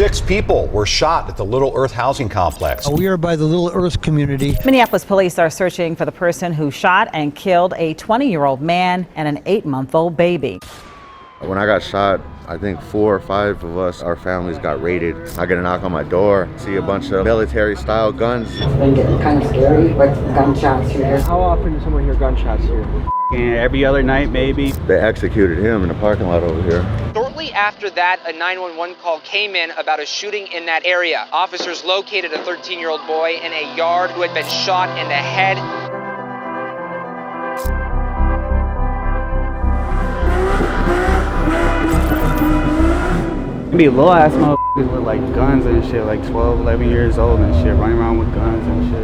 6 people were shot at the Little Earth housing complex. We are by the Little Earth community. Minneapolis police are searching for the person who shot and killed a 20-year-old man and an 8-month-old baby. When I got shot, I think 4 or 5 of us, our families got raided. I get a knock on my door, see a bunch of military-style guns. It's been getting kind of scary with gunshots here. How often does someone hear gunshots here? And every other night, maybe. They executed him in the parking lot over here. Shortly after that, a 911 call came in about a shooting in that area. Officers located a 13-year-old boy in a yard who had been shot in the head. Be little ass motherfuckers with like guns and shit, like 12, 11 years old and shit, running around with guns and shit.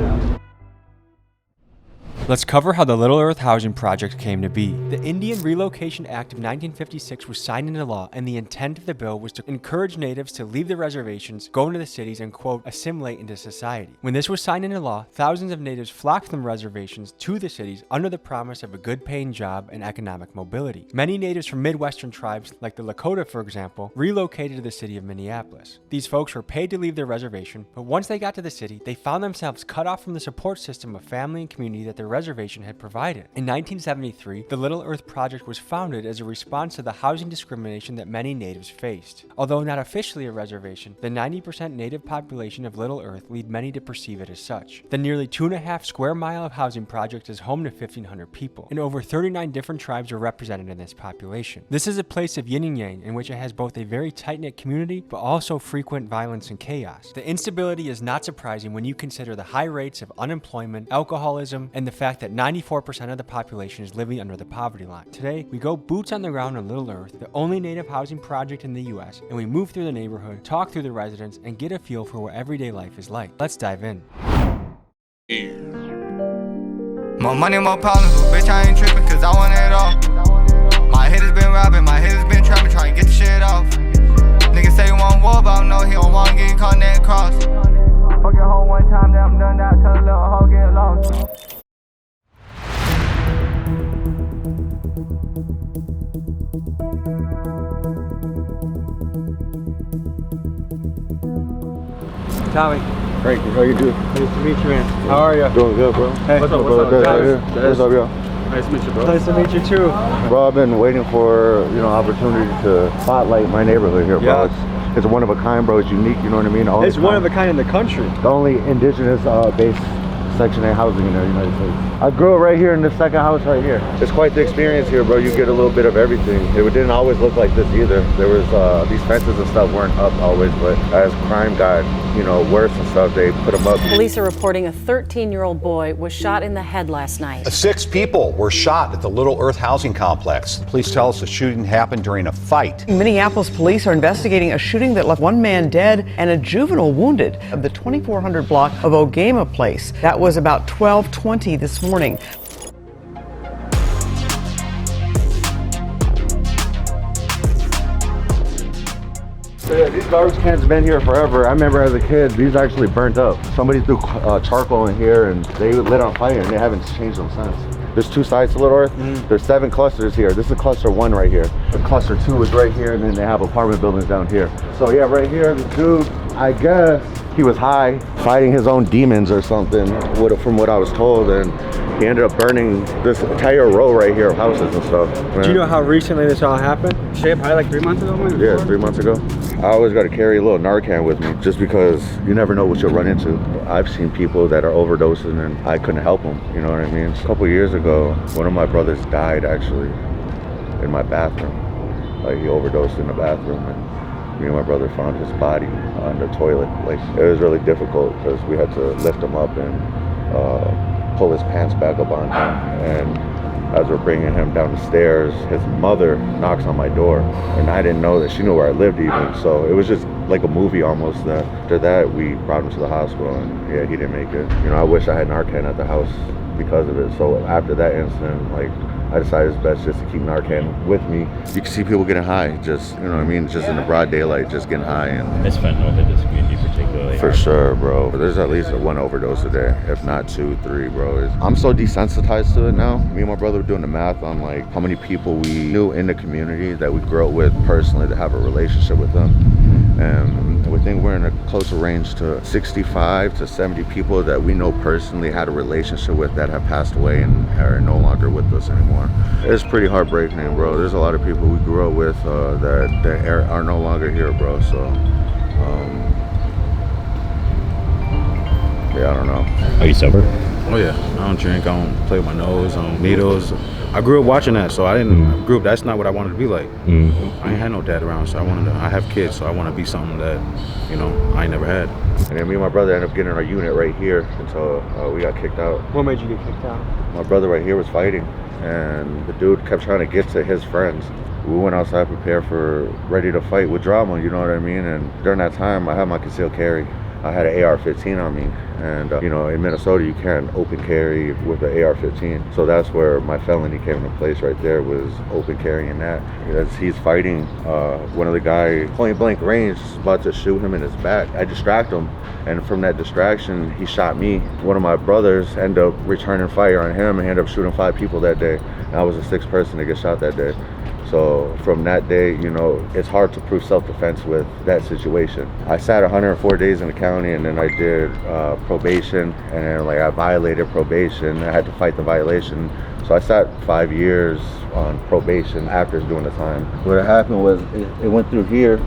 Let's cover how the Little Earth Housing Project came to be. The Indian Relocation Act of 1956 was signed into law, and the intent of the bill was to encourage natives to leave their reservations, go into the cities, and quote, assimilate into society. When this was signed into law, thousands of natives flocked from reservations to the cities under the promise of a good paying job and economic mobility. Many natives from Midwestern tribes, like the Lakota for example, relocated to the city of Minneapolis. These folks were paid to leave their reservation, but once they got to the city, they found themselves cut off from the support system of family and community that their reservation had provided. In 1973, the Little Earth Project was founded as a response to the housing discrimination that many natives faced. Although not officially a reservation, the 90% native population of Little Earth lead many to perceive it as such. The nearly 2.5 square mile of housing project is home to 1,500 people, and over 39 different tribes are represented in this population. This is a place of yin and yang in which it has both a very tight-knit community, but also frequent violence and chaos. The instability is not surprising when you consider the high rates of unemployment, alcoholism, and the fact that 94% of the population is living under the poverty line. Today, we go boots on the ground in Little Earth, the only native housing project in the US, and we move through the neighborhood, talk through the residents, and get a feel for what everyday life is like. Let's dive in. More money, more problems, but bitch, I ain't tripping, cause I want it all. My head has been robbing, my head has been trapping, trying to get the shit off. Niggas say he want war, but I don't know he don't want to get caught in that cross. Fuck your hoe one time, then I'm done, now tell a little hoe get lost. Tommy. Frankie, how you doing? Nice to meet you, man. How are you? Doing good, bro. Hey, what's up, Good, Travis? What's up, y'all? Nice to meet you, bro. Nice to meet you, too. Bro, I've been waiting for, opportunity to spotlight my neighborhood here, bro. Yeah. It's one of a kind, bro. It's unique, you know what I mean? It's one of a kind in the country. The only indigenous based Section 8 housing in the United States. I grew up right here in this second house right here. It's quite the experience here, bro. You get a little bit of everything. It didn't always look like this either. There was, these fences and stuff weren't up always, but as crime got, worse and stuff, they put them up. Police are reporting a 13-year-old boy was shot in the head last night. 6 people were shot at the Little Earth housing complex. Police tell us the shooting happened during a fight. Minneapolis police are investigating a shooting that left 1 man dead and a juvenile wounded at the 2400 block of Ogama Place. That was about 12:20 this morning. Yeah, these garbage cans have been here forever. I remember as a kid, these actually burnt up. Somebody threw charcoal in here and they lit on fire and they haven't changed them since. There's 2 sides to Little Earth. There's 7 clusters here. This is cluster 1 right here. The cluster 2 is right here, and then they have apartment buildings down here. So yeah, right here, the dude, I guess he was high, fighting his own demons or something, from what I was told, and he ended up burning this entire row right here of houses and stuff. Do you know how recently this all happened? Shit, probably like 3 months ago, maybe? Yeah, 3 months ago. I always got to carry a little Narcan with me just because you never know what you'll run into. I've seen people that are overdosing and I couldn't help them, you know what I mean? A couple of years ago, one of my brothers died actually in my bathroom. Like he overdosed in the bathroom and me and my brother found his body on the toilet. Like it was really difficult because we had to lift him up and pull his pants back up on him. And as we're bringing him down the stairs, his mother knocks on my door, and I didn't know that she knew where I lived even. So it was just like a movie almost. After that, we brought him to the hospital, and yeah, he didn't make it. I wish I had Narcan at the house because of it. So after that incident, like I decided it's best just to keep Narcan with me. You can see people getting high, just just in the broad daylight, just getting high. And it's fentanyl hit this community particularly. For sure, bro. There's at least 1 overdose a day, if not 2, 3, bro. I'm so desensitized to it now. Me and my brother were doing the math on like how many people we knew in the community that we grew up with personally to have a relationship with them. And we think close range to 65 to 70 people that we know personally had a relationship with that have passed away and are no longer with us anymore. It's pretty heartbreaking, bro. There's a lot of people we grew up with that are no longer here, bro. So, yeah, I don't know. Are you sober? Oh yeah, I don't drink, I don't play with my nose, I don't needles. I grew up watching that, so I didn't grew up. That's not what I wanted to be like. I ain't had no dad around, so I have kids, so I want to be something that, you know, I ain't never had. And then me and my brother ended up getting our unit right here until we got kicked out. What made you get kicked out? My brother right here was fighting, and the dude kept trying to get to his friends. We went outside prepared ready to fight with drama, you know what I mean? And during that time, I had my concealed carry. I had an AR-15 on me, and you know, in Minnesota you can't open carry with an AR-15, so that's where my felony came into place right there, was open carrying that. As he's fighting, one of the guys point blank range is about to shoot him in his back. I distract him, and from that distraction he shot me. One of my brothers ended up returning fire on him and ended up shooting 5 people that day, and I was the 6th person to get shot that day. So from that day, you know, it's hard to prove self-defense with that situation. I sat 104 days in the county, and then I did probation, and then like I violated probation. I had to fight the violation. So I sat 5 years on probation after doing the time. What happened was it went through here.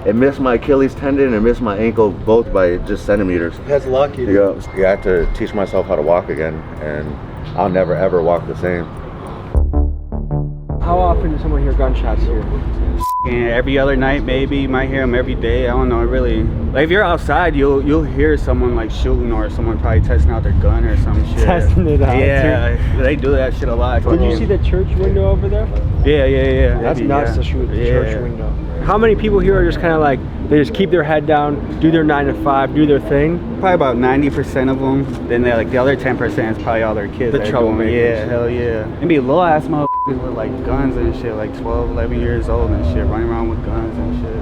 It missed my Achilles tendon and missed my ankle, both by just centimeters. That's lucky. Yeah, I had to teach myself how to walk again, and I'll never ever walk the same. How often does someone hear gunshots here? And every other night, maybe. You might hear them every day. I don't know, really. Like if you're outside, you'll hear someone like shooting, or someone probably testing out their gun or some shit. Testing it out. Yeah, they do that shit a lot. Did you see the church window over there? Yeah. That's nuts to shoot the church window. How many people here are just kind of like, they just keep their head down, do their 9 to 5, do their thing? Probably about 90% of them. Then they're like the other 10% is probably all their kids. The troublemakers. Yeah, hell yeah. Maybe little ass motherfuckers with like guns and shit, like 12, 11 years old and shit, running around with guns and shit.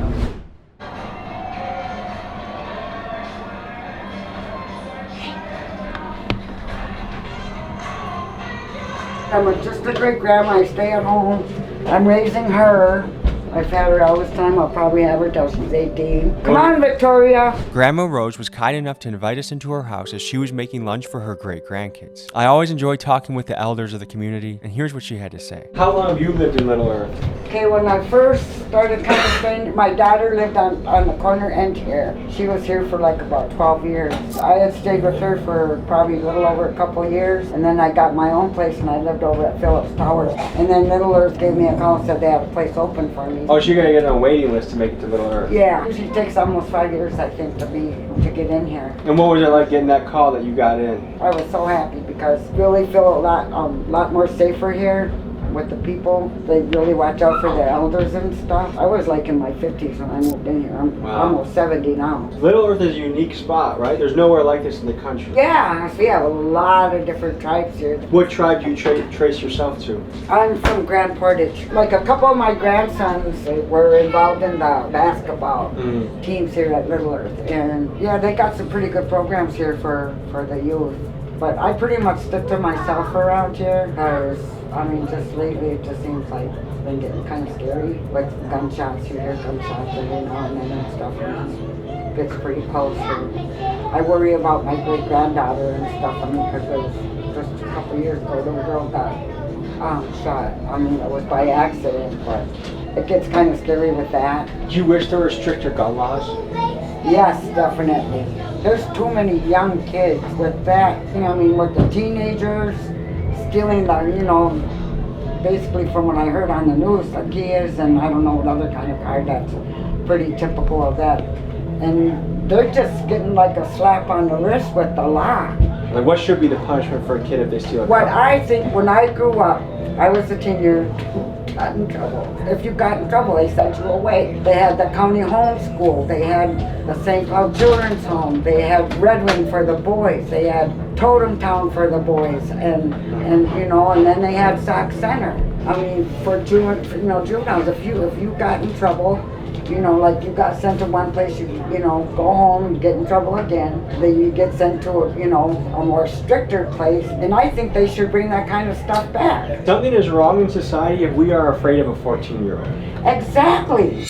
I'm just a great grandma. I stay at home. I'm raising her. I've had her all this time. I'll probably have her till she's 18. Come on, Victoria. Grandma Rose was kind enough to invite us into her house as she was making lunch for her great-grandkids. I always enjoy talking with the elders of the community, and here's what she had to say. How long have you lived in Little Earth? Okay, when I first started coming to Spain, my daughter lived on the corner end here. She was here for like about 12 years. I had stayed with her for probably a little over a couple years, and then I got my own place and I lived over at Phillips Towers. And then Little Earth gave me a call and said they had a place open for me. Oh, so you're gonna get on a waiting list to make it to Little Earth? Yeah, she takes almost 5 years, I think, to get in here. And what was it like getting that call that you got in? I was so happy because I really feel a lot more safer here with the people. They really watch out for their elders and stuff. I was like in my 50s when I moved in here. I'm almost 70 now. Little Earth is a unique spot, right? There's nowhere like this in the country. Yeah, we have a lot of different tribes here. What tribe do you trace yourself to? I'm from Grand Portage. Like a couple of my grandsons were involved in the basketball teams here at Little Earth. And yeah, they got some pretty good programs here for the youth. But I pretty much stick to myself around here because, I mean, just lately it just seems like it's been getting kind of scary. Like gunshots, you hear gunshots every now and then and stuff, and it gets pretty close. And I worry about my great-granddaughter and stuff. I mean, because there was just a couple years ago, a little girl got shot. I mean, it was by accident, but it gets kind of scary with that. Do you wish there were stricter gun laws? Yes, definitely. There's too many young kids with that. You know, I mean, with the teenagers stealing the, you know, basically from what I heard on the news, the Kias and I don't know what other kind of car, that's pretty typical of that. And they're just getting like a slap on the wrist with the law. Like, what should be the punishment for a kid if they steal a car? What I think, when I grew up, I was a teenager, got in trouble. If you got in trouble, they sent you away. They had the county home school. They had the St. Cloud Children's Home. They had Red Wing for the boys. They had Totem Town for the boys, and you know, and then they had Sac Center. I mean, for juveniles, if you got in trouble, you know, like you got sent to one place, you know, go home and get in trouble again. Then you get sent to, you know, a more stricter place. And I think they should bring that kind of stuff back. Something is wrong in society if we are afraid of a 14-year-old. Exactly.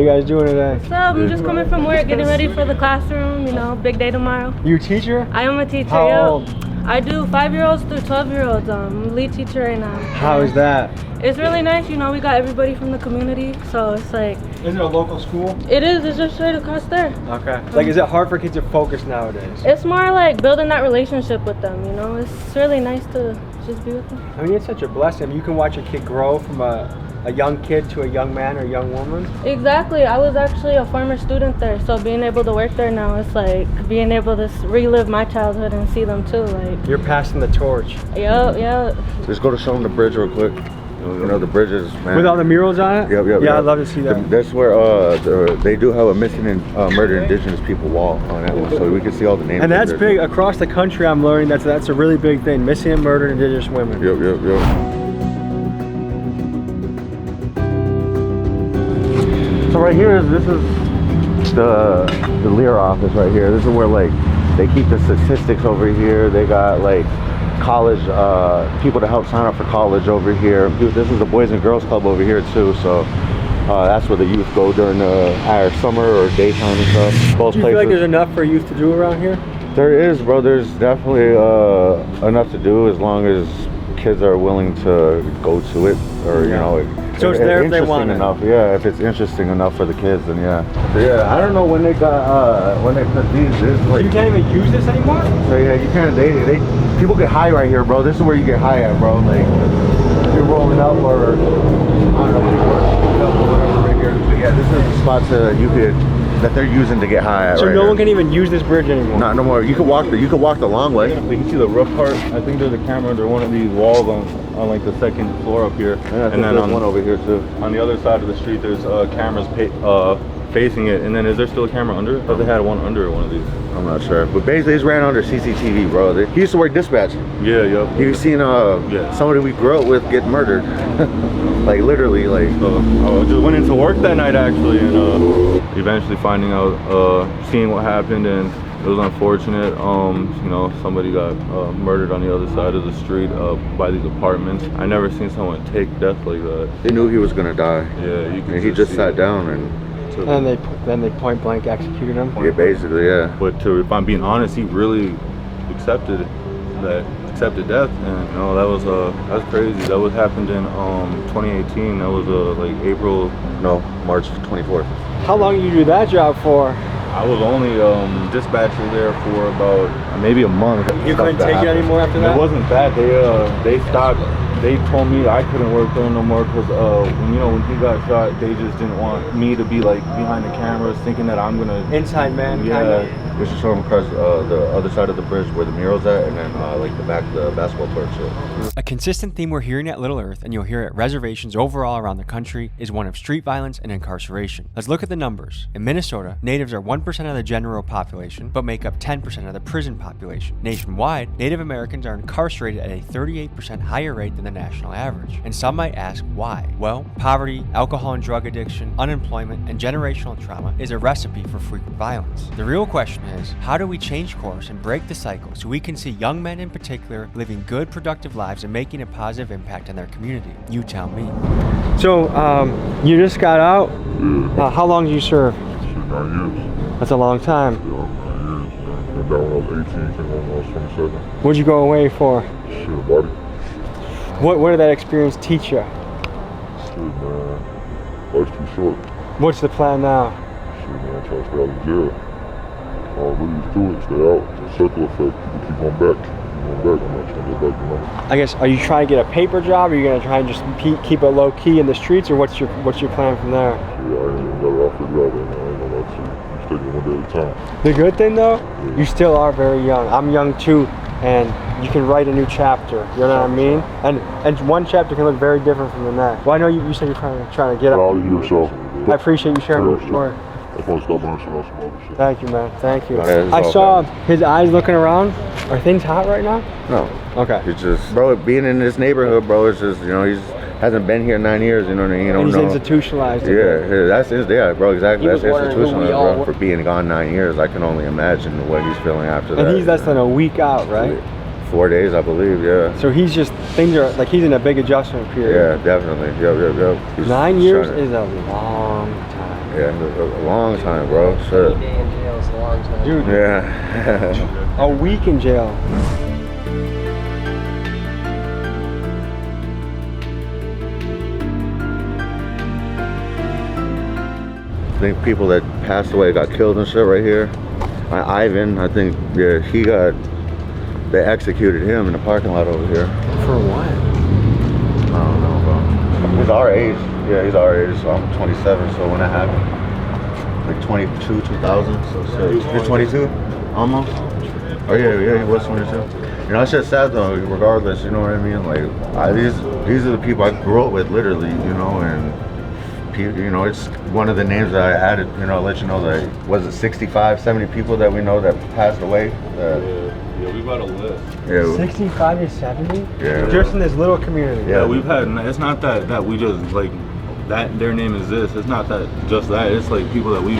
you guys doing today? What's up? I'm just coming from work, getting ready for the classroom, you know, big day tomorrow. You a teacher? I am a teacher, How yep. old? I do 5-year-olds through 12-year-olds. I'm lead teacher right now. How is that? It's really nice, you know, we got everybody from the community, so it's like... Is it a local school? It is, it's just right across there. Okay. Like, is it hard for kids to focus nowadays? It's more like building that relationship with them, you know? It's really nice to just be with them. I mean, it's such a blessing. You can watch a kid grow from a young kid to a young man or a young woman. Exactly. I was actually a former student there, so being able to work there now, it's like being able to relive my childhood and see them too. Like, you're passing the torch. Yep. Just go to show them the bridge real quick. You know, the bridges, man. With all the murals on it? Yep. Yeah, I'd love to see that. That's where they do have a missing and murdered indigenous people wall on that one, so we can see all the names. And that's big across the country. I'm learning that's a really big thing. Missing and murdered indigenous women. Yep. So right here, this is the Lear office right here. This is where like they keep the statistics over here. They got like college people to help sign up for college over here. This is the Boys and Girls Club over here too, so that's where the youth go during either summer or daytime and stuff. Both do you places. feel like there's enough for youth to do around here? There is, bro. There's definitely enough to do as long as kids are willing to go to it, or you know. So it's there if they want it. Enough, yeah. If it's interesting enough for the kids, then yeah. I don't know when they got when they put these. This is like, you can't even use this anymore. So yeah, you can't. They people get high right here, bro. This is where you get high at, bro. Like if you're rolling up or I don't know, whatever right here. But yeah, this is the spots that they're using to get high at. So right no here. one can even use this bridge anymore. Not no more. You could walk the long way. You can see the roof part. I think there's a camera under one of these walls on like the second floor up here. Yeah, and then on one over here too. On the other side of the street, there's cameras facing it. And then is there still a camera under it? I thought they had one under one of these. I'm not sure, but basically it's ran under CCTV, bro. He used to work dispatch. Yeah, yep. You've seen somebody we grew up with get murdered, like literally, like. I just went into work that night actually, and eventually finding out, seeing what happened, and it was unfortunate. You know, somebody got murdered on the other side of the street by these apartments. I never seen someone take death like that. They knew he was gonna die. Yeah, you could. And he just sat down and. And then they point blank executed him. Yeah, basically, yeah. But if I'm being honest, he really accepted death, and you know that's crazy. That was happened in 2018. That was like March 24th. How long did you do that job for? I was only dispatcher there for about maybe a month. You couldn't take it anymore after that? It wasn't that. They stopped. They told me I couldn't work there no more because when he got shot, they just didn't want me to be like behind the cameras, thinking that I'm gonna inside man. Yeah. We should show them across the other side of the bridge where the mural's at, and then like the back of the basketball court shit. A consistent theme we're hearing at Little Earth, and you'll hear at reservations overall around the country, is one of street violence and incarceration. Let's look at the numbers. In Minnesota, natives are 1% of the general population, but make up 10% of the prison population. Nationwide, Native Americans are incarcerated at a 38% higher rate than the national average. And some might ask why? Well, poverty, alcohol and drug addiction, unemployment, and generational trauma is a recipe for frequent violence. The real question is, how do we change course and break the cycle so we can see young men in particular living good, productive lives and making a positive impact on their community? You tell me. So, you just got out? Yeah. How long did you serve? 9 years. That's a long time. Yeah, 9 years. Went down when I was 18, came home when I was 27. What'd you go away for? Shit, buddy. What did that experience teach you? Shit, man. Life's too short. What's the plan now? Shit, man. Try to stay out of jail. All we used to it, stay out. It's a circle effect. People keep going back. I'm not trying to get back, you know. I guess, are you trying to get a paper job? Or are you going to try and just keep it low key in the streets, or what's your plan from there? Yeah, I ain't even got it all figured out right now. I ain't gonna lie to you. I'm just taking it one day at a time. The good thing though, you still are very young. I'm young too, and you can write a new chapter. You know what I mean? And one chapter can look very different from the next. Well, I know you said you're trying to get up. All you so. I appreciate you sharing your story. Thank you, man. Thank you. Yeah, I saw his eyes looking around. Are things hot right now? No. Okay. It's just, bro, being in this neighborhood, bro, it's just, he's hasn't been here 9 years, you know what I mean? You don't and he's know. institutionalized. Yeah, bro, exactly. That's institutionalized, bro. were. For being gone 9 years, I can only imagine what he's feeling after that. And he's less than a week out, right? 4 days, I believe, yeah. So he's just, things are, like he's in a big adjustment period. Yeah, definitely. Yep. He's 9 years trying to- is a long time. Yeah, a long time, bro. Shit. Day in jail is a long time. Dude. Yeah. A week in jail. I think people that passed away got killed and shit right here. Ivan, I think, yeah, they executed him in the parking lot over here. For what? I don't know, bro. He's our age. Yeah, he's our age, so I'm 27, so when that happened, like 22, 2000, so you're 22? Almost? Oh yeah, he was 22. You know, it's just sad though, regardless, you know what I mean? Like, these are the people I grew up with, literally, you know, and you know, it's one of the names that I added, you know, let you know that, was it 65, 70 people that we know that passed away? Yeah, we've got a list. Yeah. 65 to 70? Yeah. Just in this little community. Yeah, we've had, it's not that we just, like, that their name is this. It's not that, just that. It's like people that we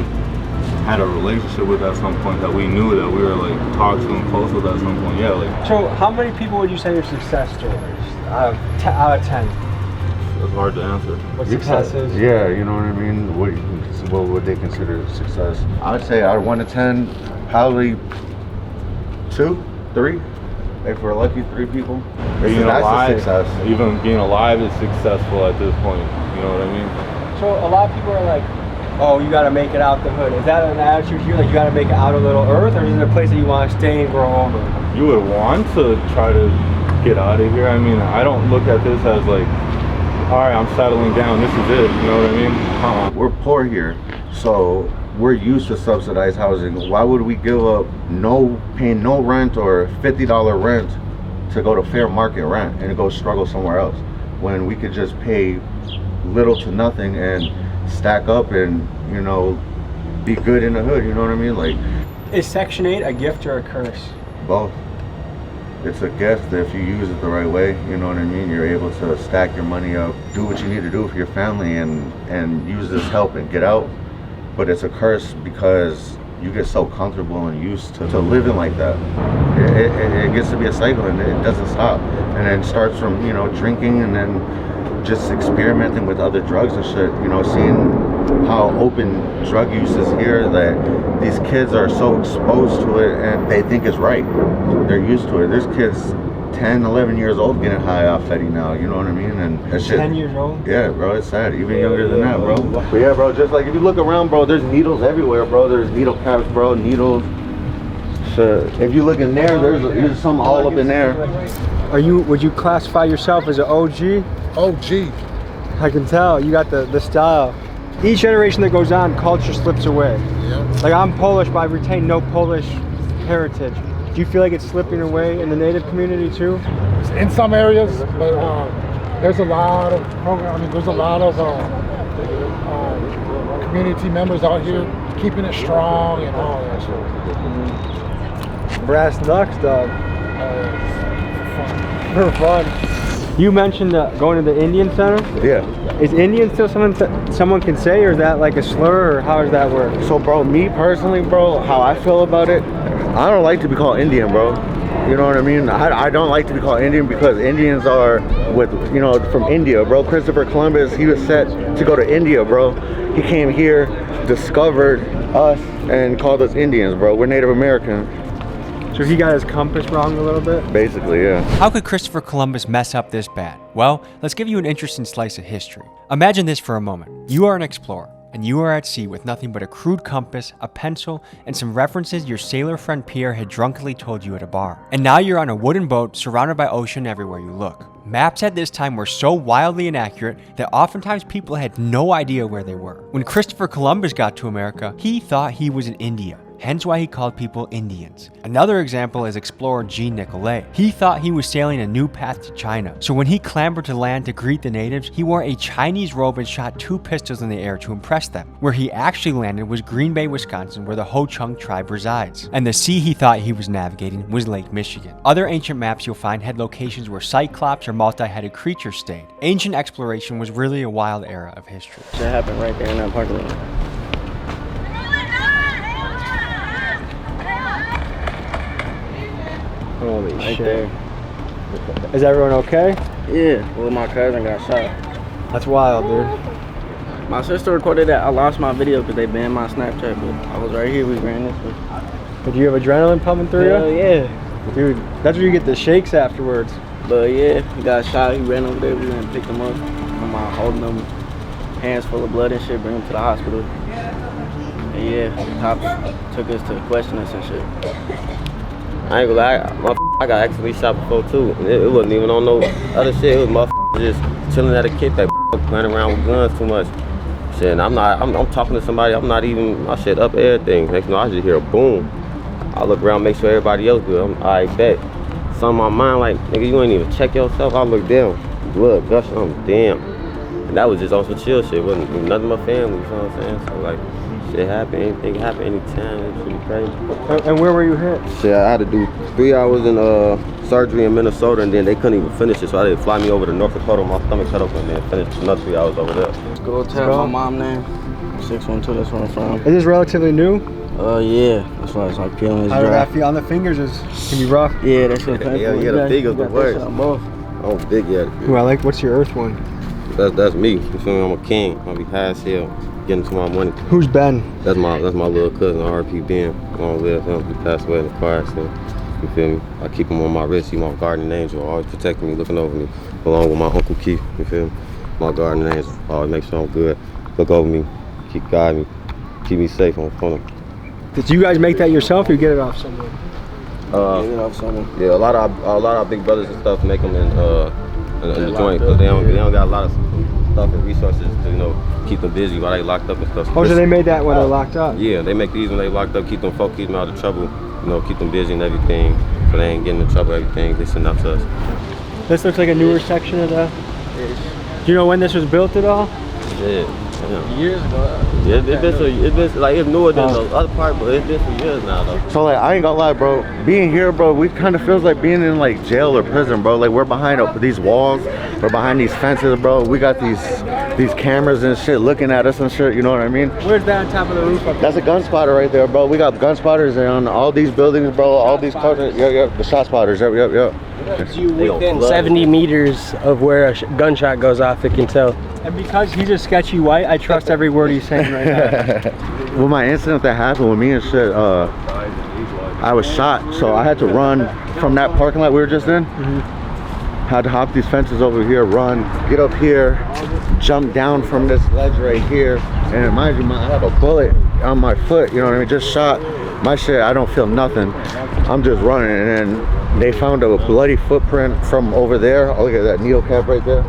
had a relationship with at some point, that we knew, that we were, like, talked to and close with at some point. Yeah, like. So how many people would you say are success stories out of 10? It's hard to answer. What success is? Yeah, you know what I mean? What would they consider success? I would say out of 1 to 10, probably 2, 3. If we're lucky, 3 people. Being That's alive, a success. even being alive is successful at this point. You know what I mean? So a lot of people are like, oh, you got to make it out the hood. Is that an attitude here, like you got to make it out of Little Earth, or is it a place that you want to stay and grow old in? You would want to try to get out of here. I mean, I don't look at this as like, all right, I'm settling down, this is it, you know what I mean? We're poor here, so we're used to subsidized housing. Why would we give up paying no rent or $50 rent to go to fair market rent and go struggle somewhere else, when we could just pay little to nothing and stack up and, you know, be good in the hood, you know what I mean? Like, is Section 8 a gift or a curse? both. It's a gift if you use it the right way, you know what I mean? You're able to stack your money up, do what you need to do for your family, and use this help and get out. But it's a curse because you get so comfortable and used to living like that. It gets to be a cycle and it doesn't stop. And then it starts from, you know, drinking and then just experimenting with other drugs and shit, you know, seeing how open drug use is here, that these kids are so exposed to it and they think it's right. They're used to it. There's kids 10, 11 years old getting high off Fetty now, you know what I mean? And that shit. 10 years old? Yeah, bro, it's sad. Even younger than that, bro. But yeah, bro, just like if you look around, bro, there's needles everywhere, bro. There's needle caps, bro, needles. Shit. If you look in there, there's some all up in there. Would you classify yourself as an OG? OG. I can tell, you got the style. Each generation that goes on, culture slips away. Yeah. Like I'm Polish, but I retain no Polish heritage. Do you feel like it's slipping away in the native community too? In some areas, but there's a lot of program. I mean, there's a lot of community members out here keeping it strong and all that shit. Brass knucks, dog. For fun. You mentioned going to the Indian Center? Yeah. Is Indian still someone can say, or is that like a slur, or how does that work? So, bro, me personally, bro, how I feel about it, I don't like to be called Indian, bro. You know what I mean? I don't like to be called Indian because Indians are from India, bro. Christopher Columbus, he was set to go to India, bro. He came here, discovered us, and called us Indians, bro. We're Native American. So he got his compass wrong a little bit? Basically, yeah. How could Christopher Columbus mess up this bad? Well, let's give you an interesting slice of history. Imagine this for a moment. You are an explorer, and you are at sea with nothing but a crude compass, a pencil, and some references your sailor friend Pierre had drunkenly told you at a bar. And now you're on a wooden boat surrounded by ocean everywhere you look. Maps at this time were so wildly inaccurate that oftentimes people had no idea where they were. When Christopher Columbus got to America, he thought he was in India. Hence why he called people Indians. Another example is explorer Jean Nicolet. He thought he was sailing a new path to China, so when he clambered to land to greet the natives, he wore a Chinese robe and shot 2 pistols in the air to impress them. Where he actually landed was Green Bay, Wisconsin, where the Ho-Chunk tribe resides. And the sea he thought he was navigating was Lake Michigan. Other ancient maps you'll find had locations where cyclops or multi-headed creatures stayed. Ancient exploration was really a wild era of history. That happened right there in that parking lot. Holy right shit. There. Is everyone okay? Yeah, well, my cousin got shot. That's wild, dude. My sister recorded that. I lost my video because they banned my Snapchat, but I was right here. We ran this way. Did you have adrenaline pumping through Hell you? yeah. Dude, that's where you get the shakes afterwards. But yeah, he got shot. He ran over there. We went and picked him up. I'm holding him, hands full of blood and shit, bring him to the hospital. And yeah, the cops took us to question us and shit. I ain't gonna lie, I got actually shot before too. It wasn't even on no other shit. It was motherfuckers just chilling at a kickback, playing around with guns too much. Shit, and I'm talking to somebody, I'm not even, my shit up everything. Next thing I just hear a boom. I look around, make sure everybody else good. I bet. Something on my mind like, nigga, you ain't even check yourself. I look down, blood gushing, I'm damn. And that was just on some chill shit. It wasn't nothing but family, you know what I'm saying? So like, shit happen, anything happen anytime, it should be crazy. And where were you hit? Shit, I had to do 3 hours in surgery in Minnesota, and then they couldn't even finish it, so I had to fly me over to North Dakota, my stomach cut open, and then finish another 3 hours over there. Go tell my mom name. 612, that's where I'm from. Is this relatively new? Yeah, that's why it's like peeling his How did dry. that feel on the fingers? Can be rough. Yeah, that shit painful. Yeah, the fingers the worst. Both. I'm big, yeah. Ooh, I like, what's your earth one? That's me. You feel me? I'm a king. I'll be high as hell, getting to my money. Who's Ben? That's my little cousin, RP Ben. I don't live him. He passed away in the car accident. You feel me? I keep him on my wrist. He's my guardian angel, always protecting me, looking over me, along with my Uncle Keith. You feel me? My guardian angel, always make sure I'm good. Look over me, keep guiding me, keep me safe on front of me. Did you guys make that yourself or you get it off someone? Get it off someone. Yeah, a lot of our big brothers and stuff make them in the joint because they don't got a lot of stuff and resources to keep them busy while they locked up and stuff. Oh, so they made that when they're locked up? Yeah, they make these when they locked up, keep them folk, keep them out of trouble, keep them busy and everything, so they ain't getting in trouble. Everything they send up to us. This looks like a newer section of the. Do you know when this was built at all? Yeah. Years ago. Yeah, it's been like it's newer than the other part, but it's been for years now though. So like, I ain't gonna lie, bro. Being here, bro, we kind of feels like being in like jail or prison, bro. Like we're behind these walls, we're behind these fences, bro. We got these cameras and shit looking at us and shit. You know what I mean? Where's that on top of the roof? That's a gun spotter right there, bro. We got gun spotters on all these buildings, bro. All these cars. Yeah, the shot spotters. Yep. You within 70 meters of where a gunshot goes off, it can tell. And because he's a sketchy white, I trust every word he's saying right now. Well, my incident that happened with me and shit, I was shot, so I had to run from that parking lot we were just in. Had to hop these fences over here, run, get up here, jump down from this ledge right here, and mind you, I have a bullet on my foot, you know what I mean, just shot. My shit, I don't feel nothing. I'm just running, and then they found a bloody footprint from over there. Oh, look at that needle cap right there.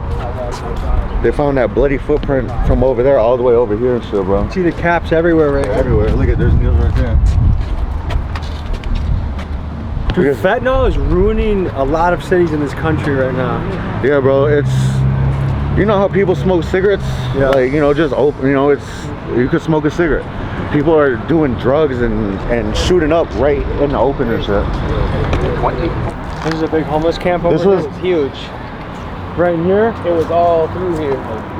They found that bloody footprint from over there all the way over here and shit, bro. See the caps everywhere, right? Everywhere. Look at, there's needles right there. Dude, fentanyl is ruining a lot of cities in this country right now. Yeah, bro, it's, you know how people smoke cigarettes? Yeah. Like, just open, you could smoke a cigarette. People are doing drugs and shooting up right in the open and shit. This is a big homeless camp over This here. was huge. Right in here? It was all through here.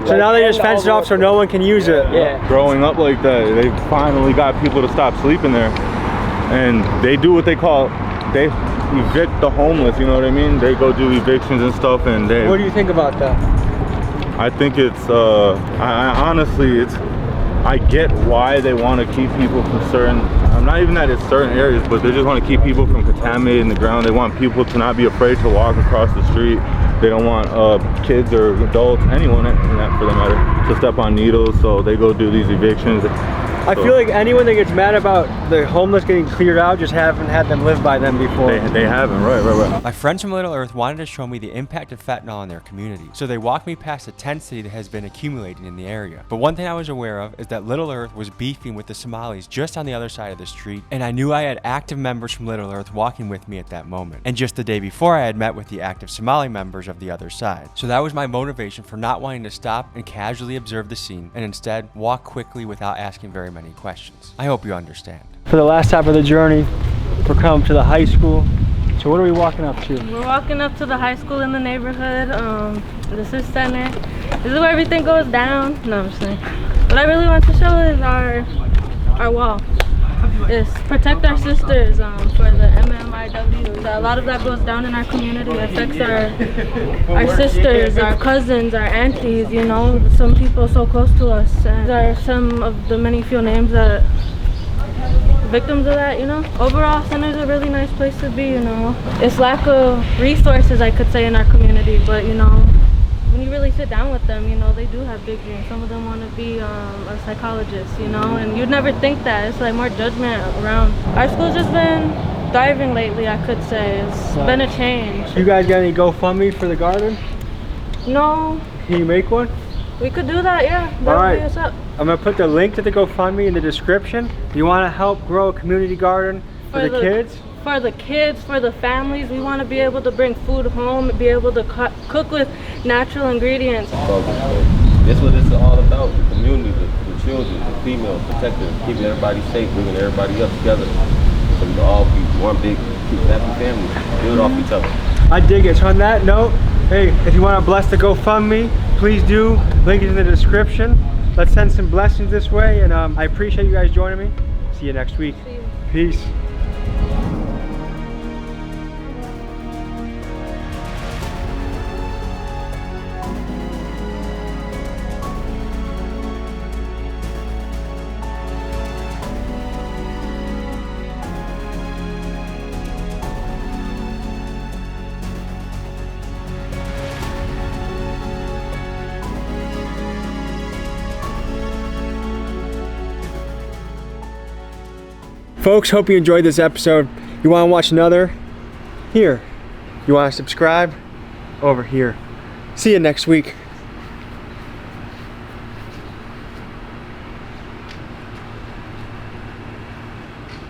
So now they just fenced it off so no one can use it. Yeah. Growing up like that, they finally got people to stop sleeping there. And they do what they call, they evict the homeless, you know what I mean? They go do evictions and stuff, and they... What do you think about that? I think it's, I honestly, I get why they want to keep people from certain, not even that it's certain areas, but they just want to keep people from contaminating the ground. They want people to not be afraid to walk across the street. They don't want kids or adults, anyone for that matter, to step on needles, so they go do these evictions. I feel like anyone that gets mad about the homeless getting cleared out just haven't had them live by them before. They haven't, right. My friends from Little Earth wanted to show me the impact of fentanyl in their community, so they walked me past the tent city that has been accumulating in the area. But one thing I was aware of is that Little Earth was beefing with the Somalis just on the other side of the street, and I knew I had active members from Little Earth walking with me at that moment. And just the day before, I had met with the active Somali members of the other side. So that was my motivation for not wanting to stop and casually observe the scene, and instead walk quickly without asking very many questions. I hope you understand. For the last half of the journey, we're coming to the high school. So what are we walking up to? We're walking up to the high school in the neighborhood, the Sis Center. This is where everything goes down. No, I'm just saying. What I really want to show is our wall. is protect our sisters for the MMIW. A lot of that goes down in our community, affects our sisters, our cousins, our aunties, you know, some people so close to us. And these are some of the many few names that victims of that, you know. Overall, Center's a really nice place to be, you know. It's lack of resources, I could say, in our community, but you know, when you really sit down with them, you know, they do have big dreams. Some of them want to be a psychologist, you know, and you'd never think that. It's like more judgment around. Our school's just been thriving lately, I could say. It's been a change. You guys got any GoFundMe for the garden? No. Can you make one? We could do that, yeah. That All would right. be what's up. I'm gonna put the link to the GoFundMe in the description. You want to help grow a community garden for the kids? For the kids, for the families. We want to be able to bring food home, be able to cook with natural ingredients. That's what it's all about, the community, the children, the females, protecting, keeping everybody safe, bringing everybody up together. So we can all be one big, happy family, build off each other. I dig it. So on that note, hey, if you want to bless the GoFundMe, please do. Link is in the description. Let's send some blessings this way, and I appreciate you guys joining me. See you next week. Peace. Folks, hope you enjoyed this episode. You want to watch another? Here. You want to subscribe? Over here. See you next week.